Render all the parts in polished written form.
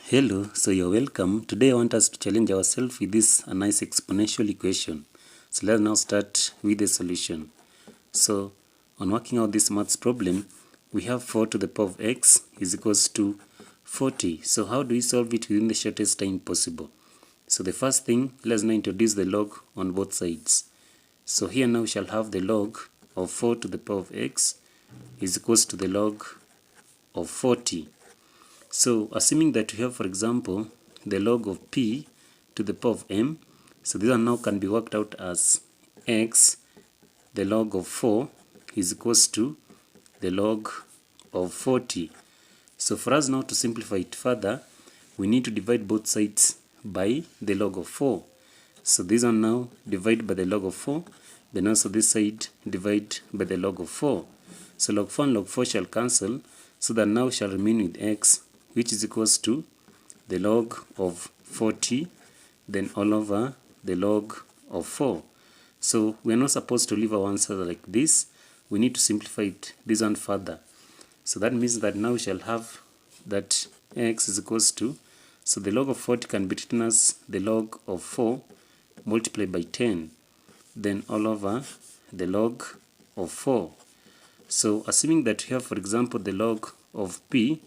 Hello, so you're welcome. Today I want us to challenge ourselves with this nice exponential equation. So let's now start with the solution. So on working out this maths problem, we have 4 to the power of x is equals to 40. So how do we solve it within the shortest time possible? So the first thing, let's now introduce the log on both sides. So here now we shall have the log of 4 to the power of x is equals to the log of 40. So assuming that we have, for example, the log of p to the power of m, so this one now can be worked out as x, the log of 4 is equals to the log of 40. So for us now to simplify it further, we need to divide both sides by the log of 4. So this one now divide by the log of 4, then also this side divide by the log of 4. So log 4 and log 4 shall cancel, so that now shall remain with x, which is equals to the log of 40, then all over the log of 4. So we are not supposed to leave our answer like this. We need to simplify it this one further. So that means that now we shall have that x is equals to, so the log of 40 can be written as the log of 4 multiplied by 10, then all over the log of 4. So assuming that we have, for example, the log of p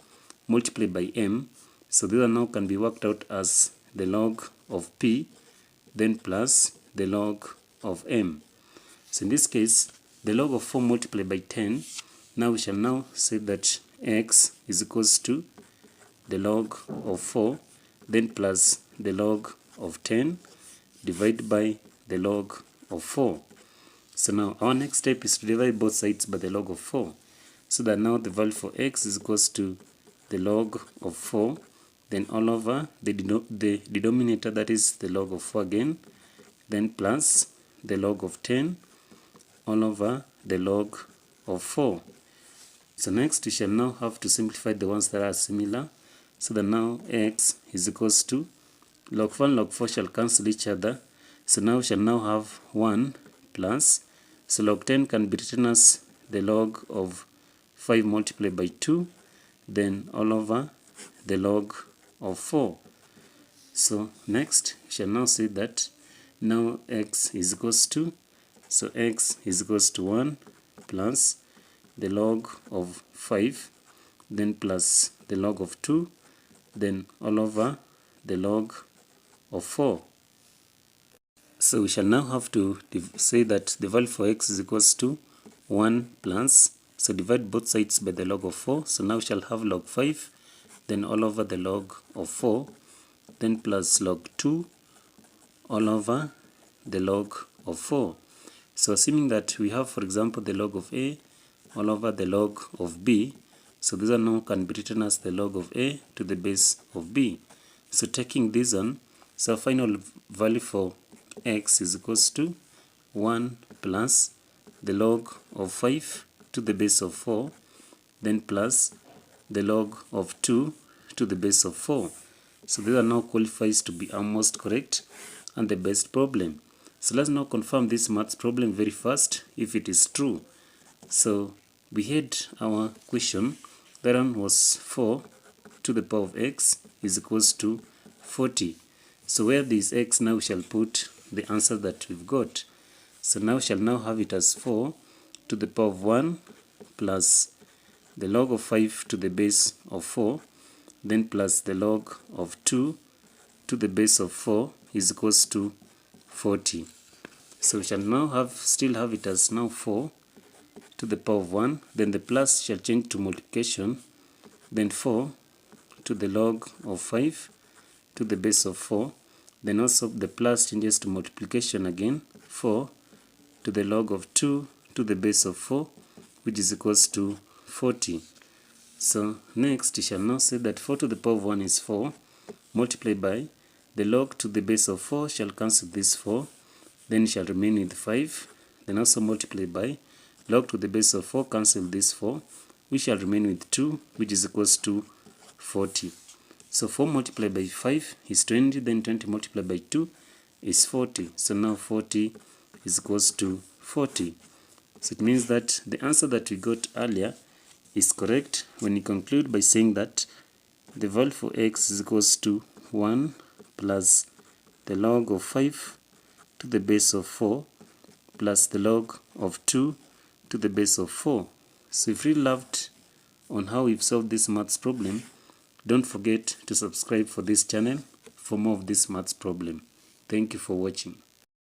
multiplied by m, so this one now can be worked out as the log of p, then plus the log of m. So in this case, the log of 4 multiplied by 10, now we shall now say that x is equals to the log of 4, then plus the log of 10 divided by the log of 4. So now our next step is to divide both sides by the log of 4. So that now the value for x is equals to the log of 4, then all over the denominator, that is the log of 4 again, then plus the log of 10 all over the log of 4. So next we shall now have to simplify the ones that are similar, so that now x is equals to log 4 and log 4 shall cancel each other. So now we shall now have 1 plus, so log 10 can be written as the log of 5 multiplied by 2, then all over the log of 4. So next we shall now say that now x is equals to, so x is equals to 1 plus the log of 5, then plus the log of 2, then all over the log of 4. So we shall now have to say that the value for x is equals to 1 plus, so divide both sides by the log of 4. So now we shall have log 5, then all over the log of 4, then plus log 2 all over the log of 4. So assuming that we have, for example, the log of a all over the log of b, so this one now can be written as the log of a to the base of b. So taking this one, so final value for x is equals to 1 plus the log of 5 to the base of 4, then plus the log of 2 to the base of 4. So this one now qualifies to be almost correct and the best problem. So let's now confirm this maths problem very fast if it is true. So we had our question, that one was 4 to the power of x is equals to 40. So where there is x, now we shall put the answer that we've got. So now we shall now have it as 4 to the power of 1 plus the log of 5 to the base of 4, then plus the log of 2 to the base of 4 is equals to 40. So we shall now still have it as now 4 to the power of 1, then the plus shall change to multiplication, then 4 to the log of 5 to the base of 4, then also the plus changes to multiplication again, 4 to the log of 2 to the base of 4, which is equals to 40. So next we shall now say that 4 to the power of 1 is 4, multiplied by the log to the base of 4 shall cancel this 4, then it shall remain with 5, then also multiply by log to the base of 4, cancel this 4, we shall remain with 2, which is equals to 40. So 4 multiplied by 5 is 20, then 20 multiplied by 2 is 40. So now 40 is equals to 40. So it means that the answer that we got earlier is correct when you conclude by saying that the value for x is equals to 1 plus the log of 5 to the base of 4 plus the log of 2 to the base of 4. So if you loved on how we've solved this maths problem, don't forget to subscribe for this channel for more of this maths problem. Thank you for watching.